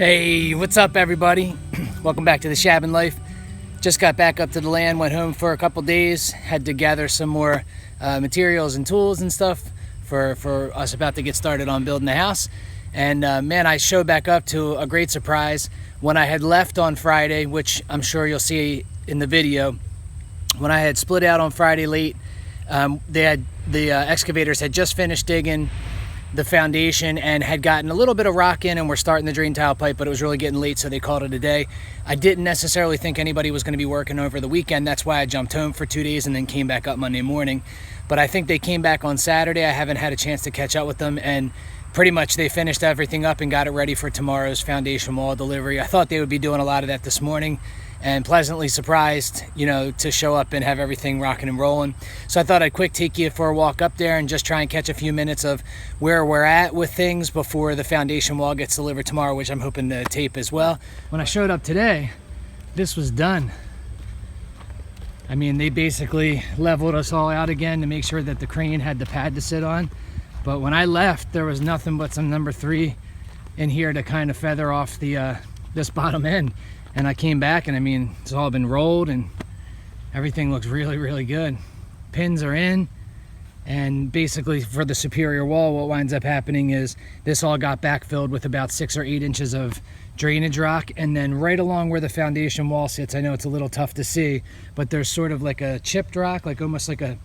Hey, what's up everybody? Welcome back to the ShabinLife. Just got back up to the land, went home for a couple days, had to gather some more materials and tools and stuff for us about to get started on building the house. And man, I showed back up to a great surprise. When I had left on Friday, which I'm sure you'll see in the video, when I had split out on Friday late, the excavators had just finished digging the foundation and had gotten a little bit of rock in and we're starting the drain tile pipe, but it was really getting late, so they called it a day. I didn't necessarily think anybody was going to be working over the weekend. That's why I jumped home for 2 days and then came back up Monday morning. But I think they came back on Saturday. I haven't had a chance to catch up with them, and pretty much they finished everything up and got it ready for tomorrow's foundation wall delivery. I thought they would be doing a lot of that this morning, and pleasantly surprised, you know, to show up and have everything rocking and rolling. So I thought I'd quick take you for a walk up there and just try and catch a few minutes of where we're at with things before the foundation wall gets delivered tomorrow, which I'm hoping to tape as well. When I showed up today, this was done. I mean, they basically leveled us all out again to make sure that the crane had the pad to sit on. But when I left, there was nothing but some number 3 in here to kind of feather off the this bottom end. And I came back and I mean, it's all been rolled and everything looks really, really good. Pins are in, and basically for the superior wall, what winds up happening is this all got backfilled with about 6 or 8 inches of drainage rock, and then right along where the foundation wall sits, I know it's a little tough to see, but there's sort of like a chipped rock, like almost like a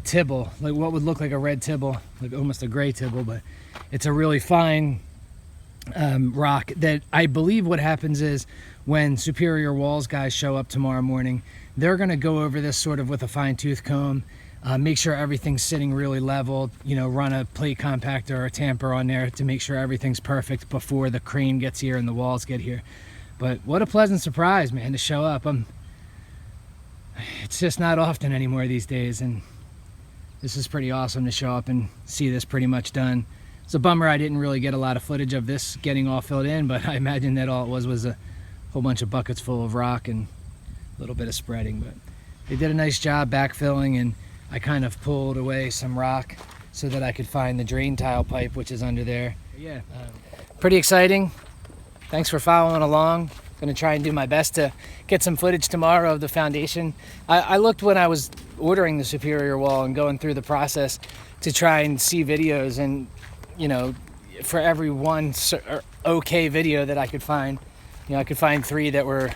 tibble, like what would look like a red tibble, like almost a gray tibble, but it's a really fine rock that I believe what happens is when superior walls guys show up tomorrow morning, they're going to go over this sort of with a fine-tooth comb, make sure everything's sitting really level, you know, run a plate compactor or a tamper on there to make sure everything's perfect before the crane gets here and the walls get here. But what a pleasant surprise, man, to show up. It's just not often anymore these days, and this is pretty awesome to show up and see this pretty much done. It's a bummer I didn't really get a lot of footage of this getting all filled in, but I imagine that all it was a whole bunch of buckets full of rock and a little bit of spreading. But they did a nice job backfilling, and I kind of pulled away some rock so that I could find the drain tile pipe, which is under there. Yeah, pretty exciting. Thanks for following along. Gonna try and do my best to get some footage tomorrow of the foundation. I looked when I was ordering the superior wall and going through the process to try and see videos, and you know, for every one okay video that I could find, you know, I could find 3 that were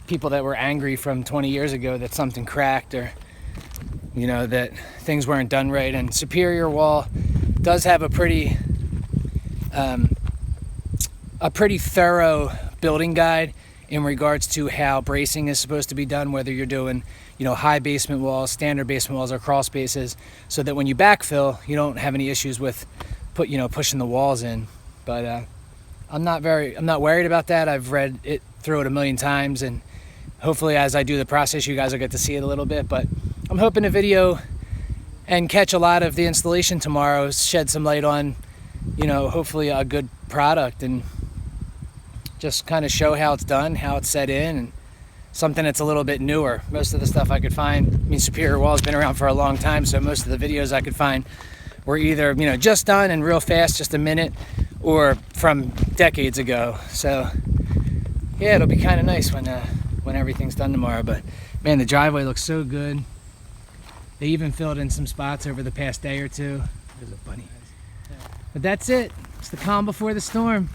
people that were angry from 20 years ago that something cracked, or you know, that things weren't done right. And superior wall does have a pretty thorough building guide in regards to how bracing is supposed to be done, whether you're doing, you know, high basement walls, standard basement walls, or crawl spaces, so that when you backfill, you don't have any issues with pushing the walls in. But I'm not worried about that. I've read it through it a million times, and hopefully as I do the process, you guys will get to see it a little bit. But I'm hoping to video and catch a lot of the installation tomorrow, shed some light on, you know, hopefully a good product, and just kind of show how it's done, how it's set in, and something that's a little bit newer. Most of the stuff I could find, I mean, superior wall's been around for a long time, so most of the videos I could find were either, you know, just done and real fast, just a minute, or from decades ago. So yeah, it'll be kind of nice when everything's done tomorrow. But man, the driveway looks so good. They even filled in some spots over the past day or two. There's a bunny. But that's it. It's the calm before the storm.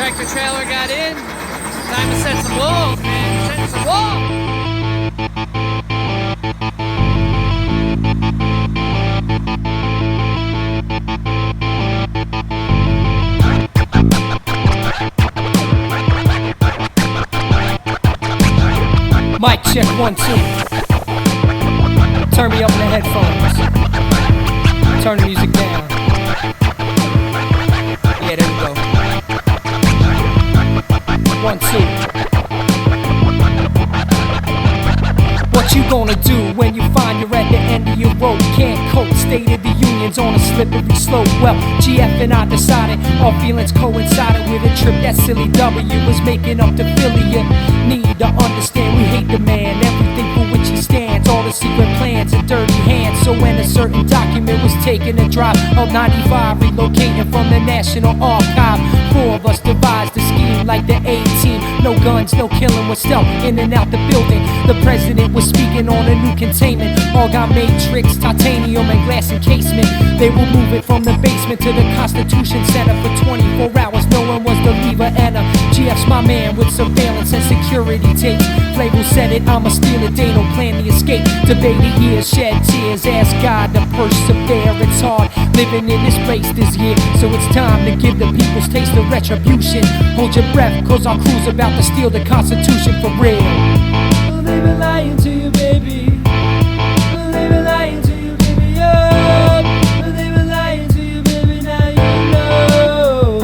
tractor trailer got in. Time to set some walls, man. Setting some walls. Mic check 1, 2. Turn me up in the headphones. Turn the music down. Yeah, there we go. 1, 2. What you gonna do when you find you're at the end of your rope? Can't cope, State of the Union's on a slippery slope. Well, GF and I decided our feelings coincided with a trip that silly W was making up to Philly. You need to understand we hate the man, everything for which he stands, all the secret plans and dirty hands. So when a certain document was taken a drive up 95, relocating from the National Archive, 4 of us devised a scheme like the A-Team. No guns, no killing, with stealth in and out the building. The president was speaking on a new containment, all-got matrix, titanium and glass encasement. They will move it from the basement to the Constitution Center for 24 hours. No one was the lever and a GF's my man with surveillance and security tapes. Flavor said it, I'ma steal it, they don't plan the escape. Debate the years, shed tears, ask God to persevere. It's hard living in this place this year, so it's time to give the people's taste of retribution. Hold your breath, cause our crew's about to steal the Constitution for real. Well, they've been lying to you, baby. Well, they've been lying to you, baby. Oh, well, they've been lying to you, baby. Now you know.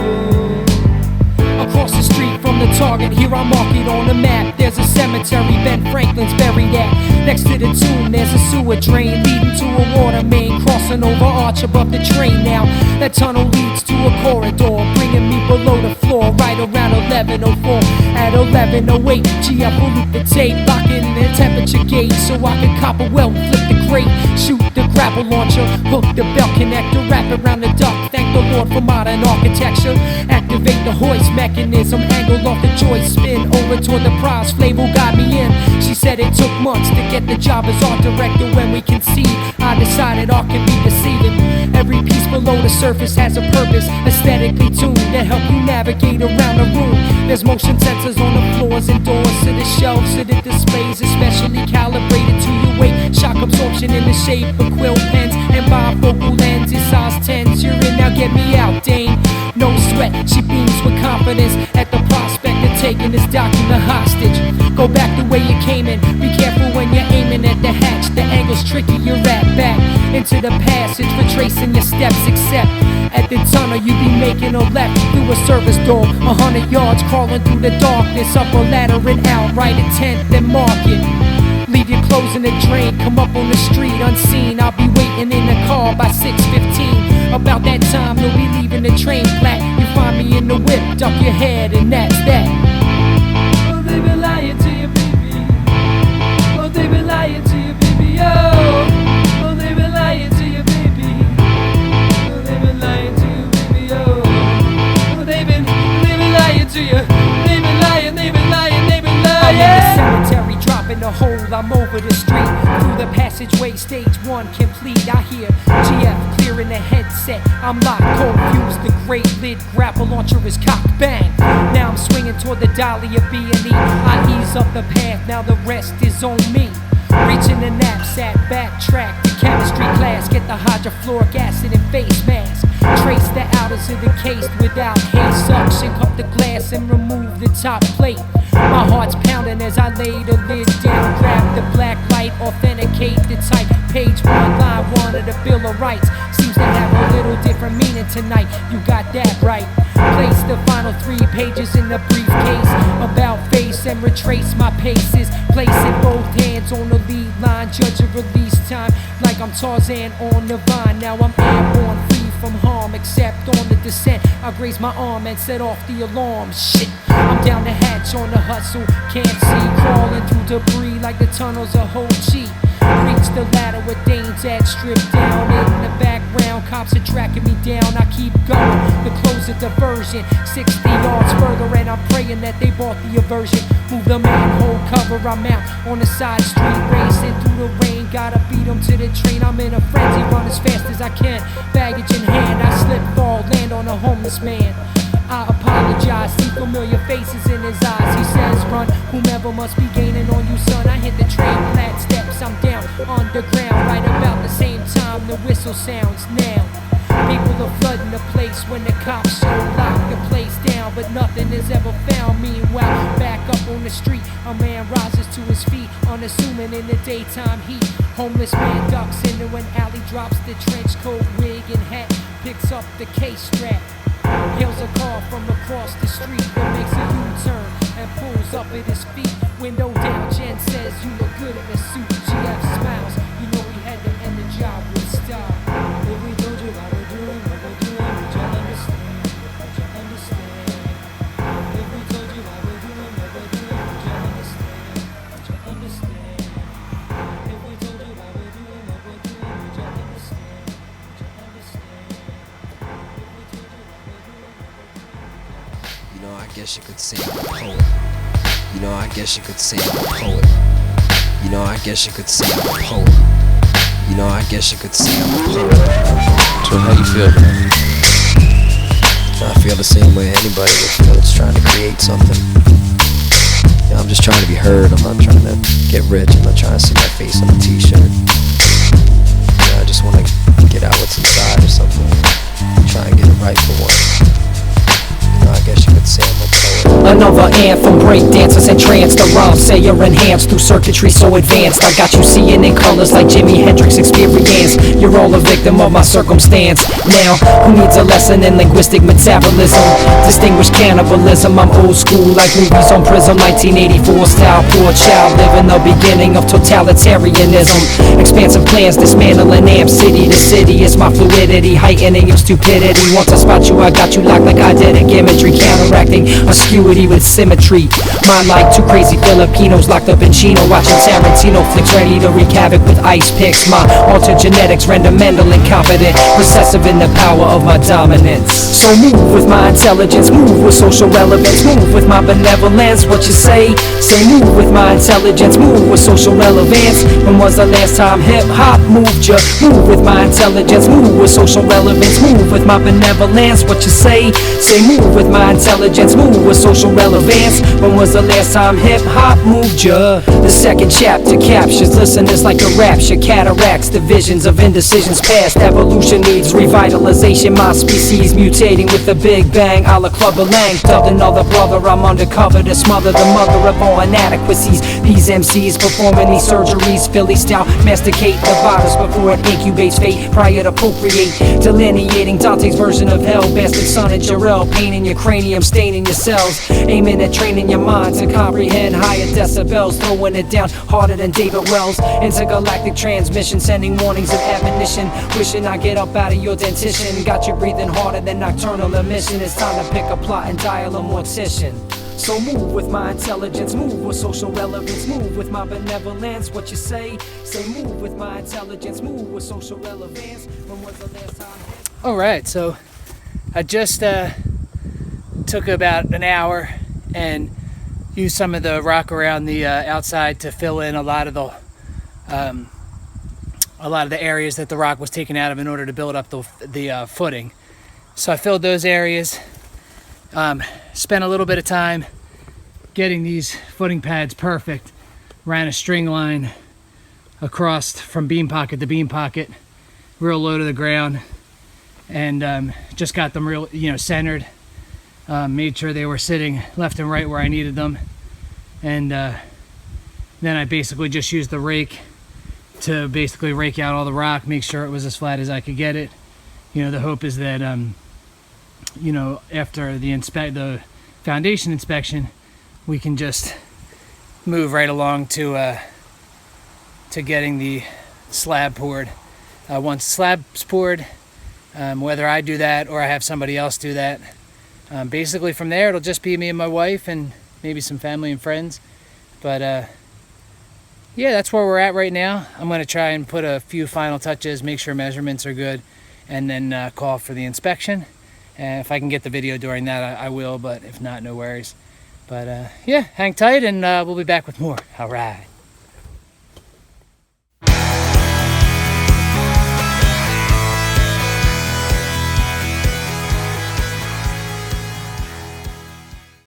Across the street from the Target, here I mark it on the map. There's a cemetery, Ben Franklin's buried at. Next to the tomb, there's a sewer drain leading to a water main, crossing over arch above the train. Now that tunnel leads to a corridor, bringing me below the floor right around 11:04. At 11:08, GF will loop the tape, locking the temperature gauge so I can cop a well and flip the crate. Shoot the grapple launcher, hook the belt connector, wrap around the duct. Thank the Lord for modern architecture. Activate the hoist mechanism, angle off the joist, spin over toward the prize. Flavor got me in. She said it took months to get the job as art director. When we conceived, I decided art can be deceiving. Every piece below the surface has a purpose, aesthetically tuned to help you navigate around the room. There's motion sensors on the floors and doors to the shelves to the displays, especially calibrated to your weight. Shock absorption in the shape of quill pens and bifocal lenses, size 10s. You're in, now get me out, Dane. No sweat, she beams with confidence at the prospect of taking this document hostage. Go back the way you came in, be careful when you're aiming at the hatch. The angle's tricky, you're right back into the passage, retracing your steps. Except at the tunnel, you be making a left through a service door, 100 yards crawling through the darkness, up a ladder and out, right at 10th and Market. Leave your clothes in the drain, come up on the street unseen. I'll be waiting in the car by 6:15. About that time, you'll be leaving the train flat. You find me in the whip, duck your head, and that's that. Well, they've been lying to you, baby. Well, they've been lying to you, baby. Oh, well, they've been lying to you, baby. Well, they've been lying to you, baby. Oh, well, they've been lying to you. They've been lying, they've been lying, they've been lying. I'm in the cemetery, dropping the hole. I'm over the street, through the passageway, stage 1 complete. I hear GF clearing the headset. I'm locked, confused. The great lid grapple launcher is cocked, bang. Now I'm swinging toward the dolly of B&E. I ease up the path, now the rest is on me. Reaching the knapsack, backtrack the chemistry class, get the hydrofluoric acid and face mask. Trace the outers of the case without haste, suction, cup the glass and remove the top plate. My heart's pounding as I lay the lid down, grab the black light, authenticate the type. Page 1, line 1 of the Bill of Rights. Seems to have a little different meaning tonight, you got that right. Place the final 3 pages in the briefcase, about face and retrace my paces. Placing both hands on the lead line, judge a release time like I'm Tarzan on the vine. Now I'm airborne, free from harm, except on the descent. I graze my arm and set off the alarm. Shit, I'm down the hatch on the hustle, can't see, crawling through debris like the tunnels of Ho Chi. Reach the ladder with Dane's at, stripped down in the background. Cops are tracking me down, I keep going. The close of diversion, 60 yards further, and I'm praying that they bought the aversion. Move the manhole cover, I'm out on the side street, racing through the rain. Gotta beat them to the train, I'm in a frenzy, run as fast as I can. Baggage in hand, I slip, fall, land on a homeless man. I apologize, see familiar faces in his eyes. He says, run, whomever must be gaining on you, son. I hit the train, flat steps, I'm down underground. Right about the same time the whistle sounds now. People are flooding the place when the cops show, lock the place down, but nothing is ever found. Meanwhile, back up on the street, a man rises to his feet, unassuming in the daytime heat. Homeless man ducks into an alley, drops the trench coat, wig and hat, picks up the case strap, hails a car from across the street that makes a U-turn and pulls up at his feet. Window down, Jen says, you look good in a suit. GF smiles, you know we had to end the job with style. If we told you how we're doing, what we're doing, would you understand? Would you understand? If we told you how we're doing, what we're doing, would you understand? Would you understand? If we told you how we're doing, what we're doing, would you understand? Would you understand? If we told you how we're doing, what we're doing. You know, I guess you could say I'm a poet. You know, I guess you could say I'm a poet. You know, I guess you could say I'm a poet. You know, I guess you could say I'm a poet. So how you feel, man? I feel the same way anybody would feel that's trying to create something. You know, I'm just trying to be heard. I'm not trying to get rich. I'm not trying to see my face on a t-shirt. You know, I just want to get out what's inside or something. Try and get it right for once. You know, I guess you could say I'm a poet. Another anthem, break dancers and trance. The rhymes say you're enhanced through circuitry so advanced. I got you seeing in colors like Jimi Hendrix experience. You're all a victim of my circumstance. Now, who needs a lesson in linguistic metabolism? Distinguished cannibalism, I'm old school like movies on Prism. 1984 style, poor child living the beginning of totalitarianism. Expansive plans dismantling Amp city to city. It's my fluidity, heightening your stupidity. Once I spot you, I got you locked like eidetic imagery, counteracting acuity with symmetry. Mind like two crazy Filipinos locked up in Chino, watching Tarantino flicks, ready to wreak havoc with ice picks. My altered genetics render mental incompetent, recessive in the power of my dominance. So move with my intelligence, move with social relevance, move with my benevolence. What you say? Say move with my intelligence, move with social relevance. When was the last time hip hop moved ya? Move with my intelligence, move with social relevance, move with my benevolence. What you say? Say move with my intelligence, move with social relevance. When was the last time hip hop moved ya? The second chapter captures listeners like a rapture, cataracts the visions of indecisions past. Evolution needs revitalization, my species mutating with a big bang, a la Clubber Lang. Dubbed another brother, I'm undercover to smother the mother of all inadequacies. These MCs performing these surgeries, Philly style, masticate the virus before it incubates fate prior to procreate. Delineating Dante's version of hell, bastard son and Jarrell, painting your cranium, staining your cells, aiming at training your mind to comprehend higher decibels, throwing it down harder than David Wells. Intergalactic transmission, sending warnings of admonition, wishing I get up out of your dentition. Got you breathing harder than nocturnal emission. It's time to pick a plot and dial a mortician. So move with my intelligence, move with social relevance, move with my benevolence. What you say? Say move with my intelligence, move with social relevance. When was the last time? All right, so I just took about an hour and used some of the rock around the outside to fill in a lot of the areas that the rock was taken out of in order to build up the footing. So I filled those areas. Spent a little bit of time getting these footing pads perfect. Ran a string line across from beam pocket to beam pocket, real low to the ground, and just got them real, centered. Made sure they were sitting left and right where I needed them, and then I basically just used the rake to basically rake out all the rock, make sure it was as flat as I could get it. The hope is that after the foundation inspection, we can just move right along to getting the slab poured. Once the slab's poured, whether I do that or I have somebody else do that, basically from there it'll just be me and my wife and maybe some family and friends. But yeah, that's where we're at right now. I'm going to try and put a few final touches, make sure measurements are good, and then call for the inspection. And if I can get the video during that, I will, but if not, no worries. But yeah, hang tight, and we'll be back with more. All right.